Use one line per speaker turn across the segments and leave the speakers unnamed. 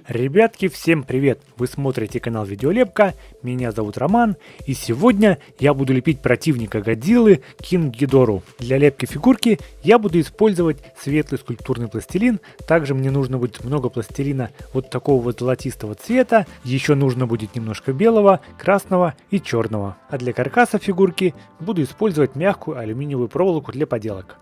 Ребятки, всем привет! Вы смотрите канал Видеолепка, меня зовут Роман, и сегодня я буду лепить противника Годзиллы Кинг Гидору. Для лепки фигурки я буду использовать светлый скульптурный пластилин, также мне нужно будет много пластилина вот такого вот золотистого цвета, еще нужно будет немножко белого, красного и черного. А для каркаса фигурки буду использовать мягкую алюминиевую проволоку для поделок.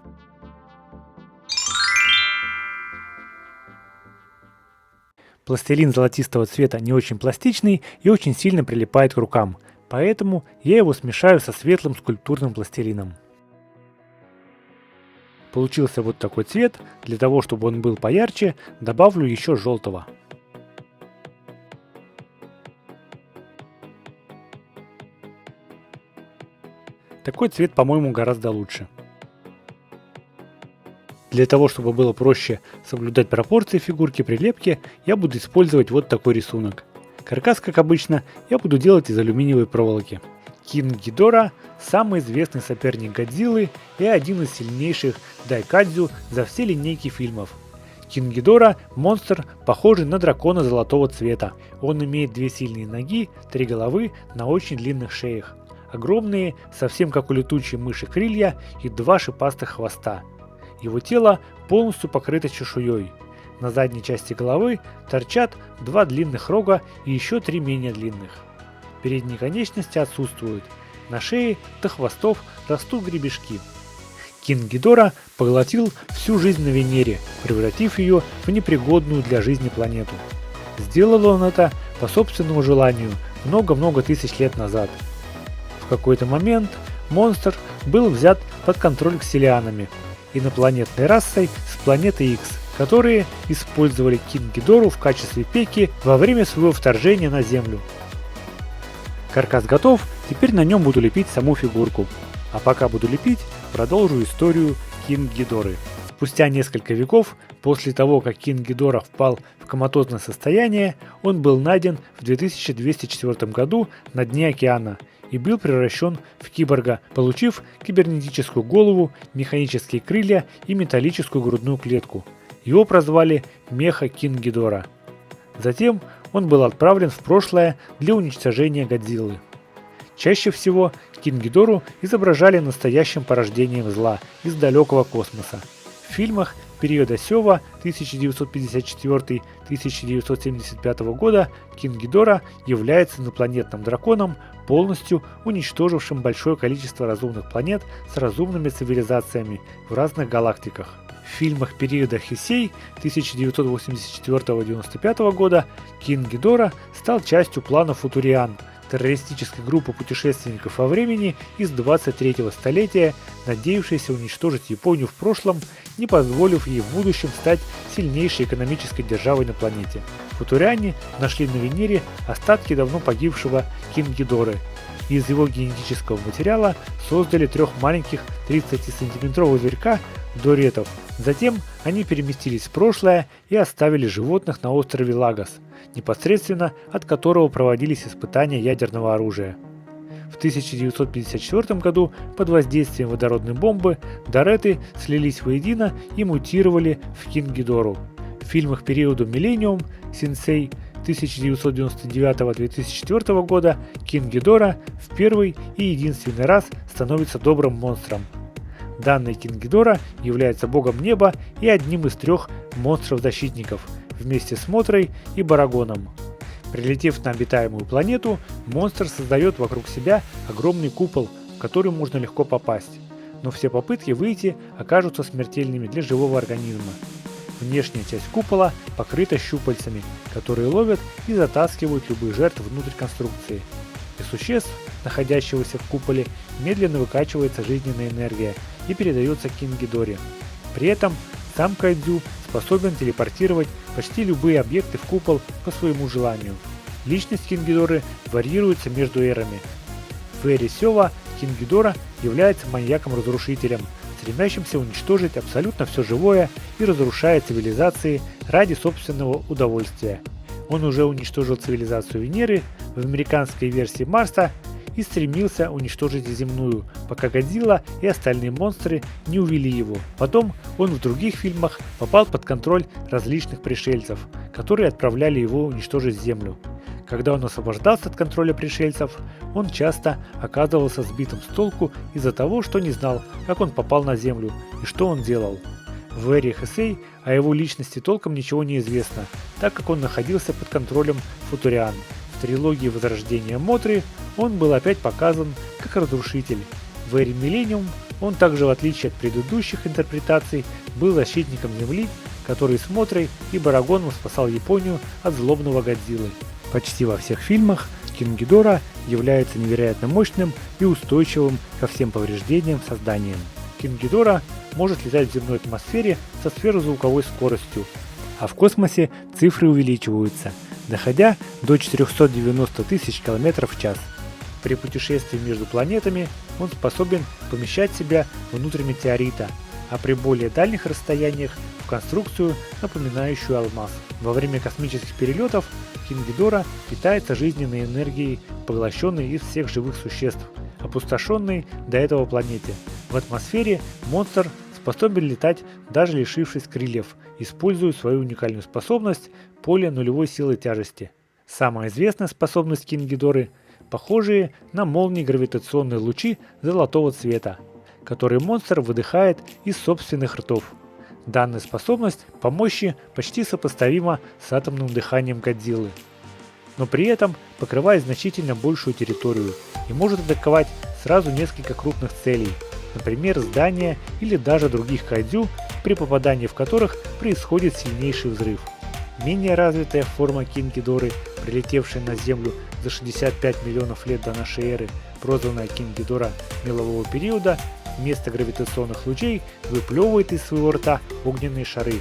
Пластилин золотистого цвета не очень пластичный и очень сильно прилипает к рукам, поэтому я его смешаю со светлым скульптурным пластилином. Получился вот такой цвет, для того чтобы он был поярче, добавлю еще желтого. Такой цвет, по-моему, гораздо лучше. Для того, чтобы было проще соблюдать пропорции фигурки при лепке, я буду использовать вот такой рисунок. Каркас, как обычно, я буду делать из алюминиевой проволоки. Кинг Гидора – самый известный соперник Годзиллы и один из сильнейших дайкадзю за все линейки фильмов. Кинг Гидора – монстр, похожий на дракона золотого цвета. Он имеет две сильные ноги, три головы на очень длинных шеях. Огромные, совсем как у летучей мыши, крылья и два шипастых хвоста. Его тело полностью покрыто чешуей. На задней части головы торчат два длинных рога и еще три менее длинных. Передние конечности отсутствуют. На шее до хвостов растут гребешки. Кинг Гидора поглотил всю жизнь на Венере, превратив ее в непригодную для жизни планету. Сделал он это по собственному желанию много-много тысяч лет назад. В какой-то момент монстр был взят под контроль ксилианами, инопланетной расой с планеты X, которые использовали Кинг Гидору в качестве пеки во время своего вторжения на Землю. Каркас готов, теперь на нем буду лепить саму фигурку. А пока буду лепить, продолжу историю Кинг Гидоры. Спустя несколько веков, после того как Кинг Гидора впал в коматозное состояние, он был найден в 2204 году на дне океана и был превращен в киборга, получив кибернетическую голову, механические крылья и металлическую грудную клетку. Его прозвали Меха Кинг Гидора. Затем он был отправлен в прошлое для уничтожения Годзиллы. Чаще всего Кинг Гидору изображали настоящим порождением зла из далекого космоса. В фильмах периода Сёва 1954-1975 года Кинг Гидора является инопланетным драконом, полностью уничтожившим большое количество разумных планет с разумными цивилизациями в разных галактиках. В фильмах периода Хесей 1984-1995 года Кинг Гидора стал частью плана Футуриан, террористической группы путешественников во времени из 23-го столетия, надеявшейся уничтожить Японию в прошлом, не позволив ей в будущем стать сильнейшей экономической державой на планете. Футуриане нашли на Венере остатки давно погибшего Кинг Гидоры и из его генетического материала создали трех маленьких 30-сантиметровых зверька доретов. Затем они переместились в прошлое и оставили животных на острове Лагос, непосредственно от которого проводились испытания ядерного оружия. В 1954 году под воздействием водородной бомбы дореты слились воедино и мутировали в Кинг Гидору. В фильмах периода Millennium, Синсей 1999-2004 года Кинг Гидора в первый и единственный раз становится добрым монстром. Данный Кинг Гидора является богом неба и одним из трех монстров-защитников, вместе с Мотрой и Барагоном. Прилетев на обитаемую планету, монстр создает вокруг себя огромный купол, в который можно легко попасть, но все попытки выйти окажутся смертельными для живого организма. Внешняя часть купола покрыта щупальцами, которые ловят и затаскивают любых жертв внутрь конструкции. Из существ, находящегося в куполе, медленно выкачивается жизненная энергия и передается Кинг Гидоре. При этом сам кайдзю способен телепортировать почти любые объекты в купол по своему желанию. Личность Кинг Гидоры варьируется между эрами. В эре Сёва Кинг Гидора является маньяком-разрушителем, стремящимся уничтожить абсолютно все живое и разрушая цивилизации ради собственного удовольствия. Он уже уничтожил цивилизацию Венеры, в американской версии Марса и стремился уничтожить земную, пока Годзилла и остальные монстры не увели его. Потом он в других фильмах попал под контроль различных пришельцев, которые отправляли его уничтожить Землю. Когда он освобождался от контроля пришельцев, он часто оказывался сбитым с толку из-за того, что не знал, как он попал на Землю и что он делал. В Эре Хесей о его личности толком ничего не известно, так как он находился под контролем Футуриан. В трилогии Возрождения Мотры он был опять показан как разрушитель. В Эре Миллениум он также, в отличие от предыдущих интерпретаций, был защитником Земли, который с Мотрой и Барагоном спасал Японию от злобного Годзиллы. Почти во всех фильмах Кинг Гидора является невероятно мощным и устойчивым ко всем повреждениям созданием. Кинг Гидора может летать в земной атмосфере со сверхзвуковой скоростью, а в космосе цифры увеличиваются, доходя до 490 тысяч км в час. При путешествии между планетами он способен помещать себя внутрь метеорита, а при более дальних расстояниях в конструкцию, напоминающую алмаз. Во время космических перелетов Кинг Гидора питается жизненной энергией, поглощенной из всех живых существ, опустошенной до этого планете. В атмосфере монстр способен летать, даже лишившись крыльев, используя свою уникальную способность поле нулевой силы тяжести. Самая известная способность Кинг Гидоры – похожие на молнии гравитационные лучи золотого цвета, которые монстр выдыхает из собственных ртов. Данная способность по мощи почти сопоставима с атомным дыханием Годзиллы, но при этом покрывает значительно большую территорию и может атаковать сразу несколько крупных целей, например, здания или даже других кайдзю, при попадании в которых происходит сильнейший взрыв. Менее развитая форма Кинг Гидоры, прилетевшая на Землю за 65 миллионов лет до нашей эры, прозванная Кинг Гидора мелового периода, вместо гравитационных лучей выплевывает из своего рта огненные шары.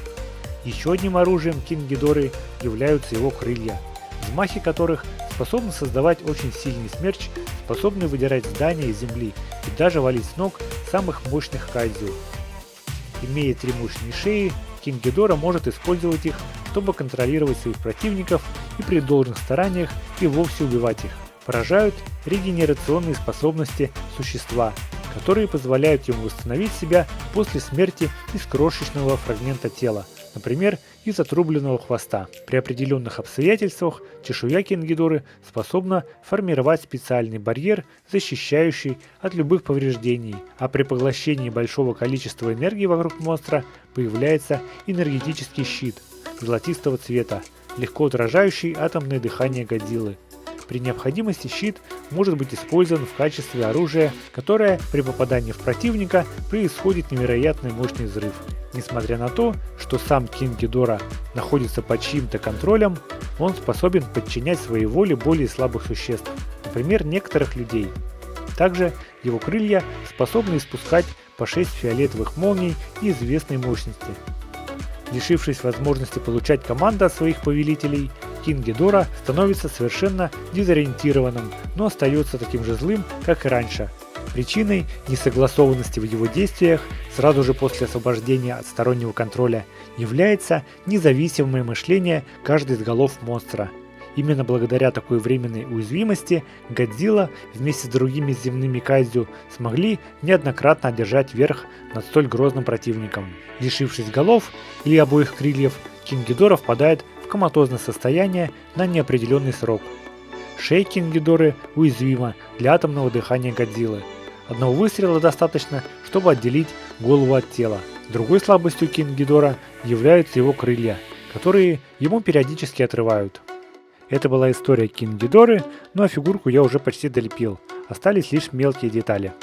Еще одним оружием Кинг Гидоры являются его крылья, взмахи которых способны создавать очень сильный смерч, способный выдирать здания из земли и даже валить с ног самых мощных кайдзю. Имея три мощные шеи, Кинг Гидора может использовать их, чтобы контролировать своих противников и при должных стараниях и вовсе убивать их. Поражают регенерационные способности существа, которые позволяют ему восстановить себя после смерти из крошечного фрагмента тела, например, из отрубленного хвоста. При определенных обстоятельствах чешуя Кинг Гидоры способна формировать специальный барьер, защищающий от любых повреждений, а при поглощении большого количества энергии вокруг монстра появляется энергетический щит золотистого цвета, легко отражающий атомное дыхание Годзиллы. При необходимости щит может быть использован в качестве оружия, которое при попадании в противника происходит невероятно мощный взрыв. Несмотря на то, что сам Кинг Гидора находится под чьим-то контролем, он способен подчинять своей воле более слабых существ, например, некоторых людей. Также его крылья способны испускать по 6 фиолетовых молний неизвестной мощности. Лишившись возможности получать команды от своих повелителей, Кинг Гидора становится совершенно дезориентированным, но остается таким же злым, как и раньше. Причиной несогласованности в его действиях сразу же после освобождения от стороннего контроля является независимое мышление каждой из голов монстра. Именно благодаря такой временной уязвимости Годзилла вместе с другими земными кайдзю смогли неоднократно одержать верх над столь грозным противником. Лишившись голов или обоих крыльев, Кинг Гидора впадает в коматозное состояние на неопределенный срок. Шея Кинг Гидоры уязвима для атомного дыхания Годзиллы. Одного выстрела достаточно, чтобы отделить голову от тела. Другой слабостью Кинг Гидора являются его крылья, которые ему периодически отрывают. Это была история Кинг Гидоры, ну а фигурку я уже почти долепил, остались лишь мелкие детали.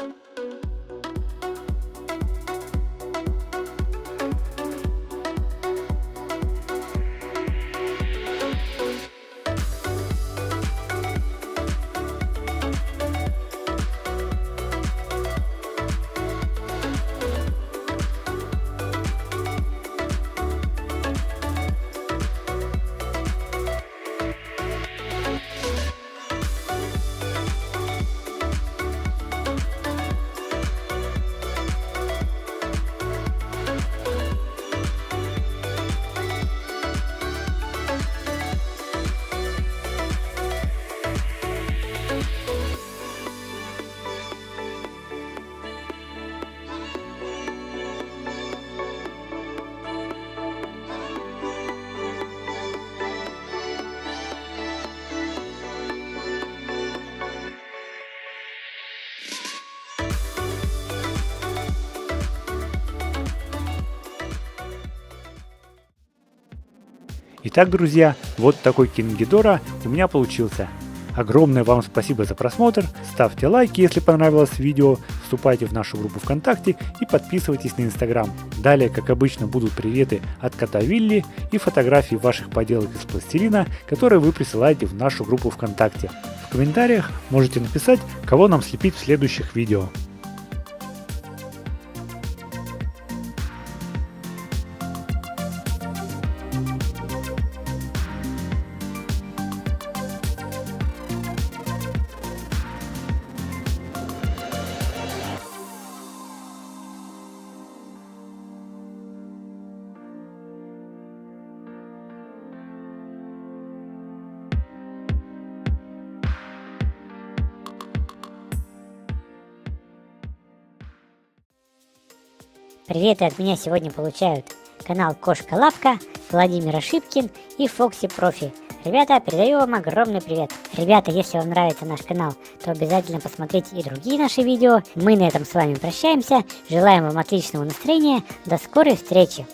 Итак, друзья, вот такой King Ghidorah у меня получился. Огромное вам спасибо за просмотр, ставьте лайки, если понравилось видео, вступайте в нашу группу ВКонтакте и подписывайтесь на Инстаграм. Далее, как обычно, будут приветы от кота Вилли и фотографии ваших поделок из пластилина, которые вы присылаете в нашу группу ВКонтакте. В комментариях можете написать, кого нам слепить в следующих видео.
Приветы от меня сегодня получают канал Кошка Лапка, Владимир Ошибкин и Фокси Профи. Ребята, передаю вам огромный привет. Ребята, если вам нравится наш канал, то обязательно посмотрите и другие наши видео. Мы на этом с вами прощаемся. Желаем вам отличного настроения. До скорой встречи.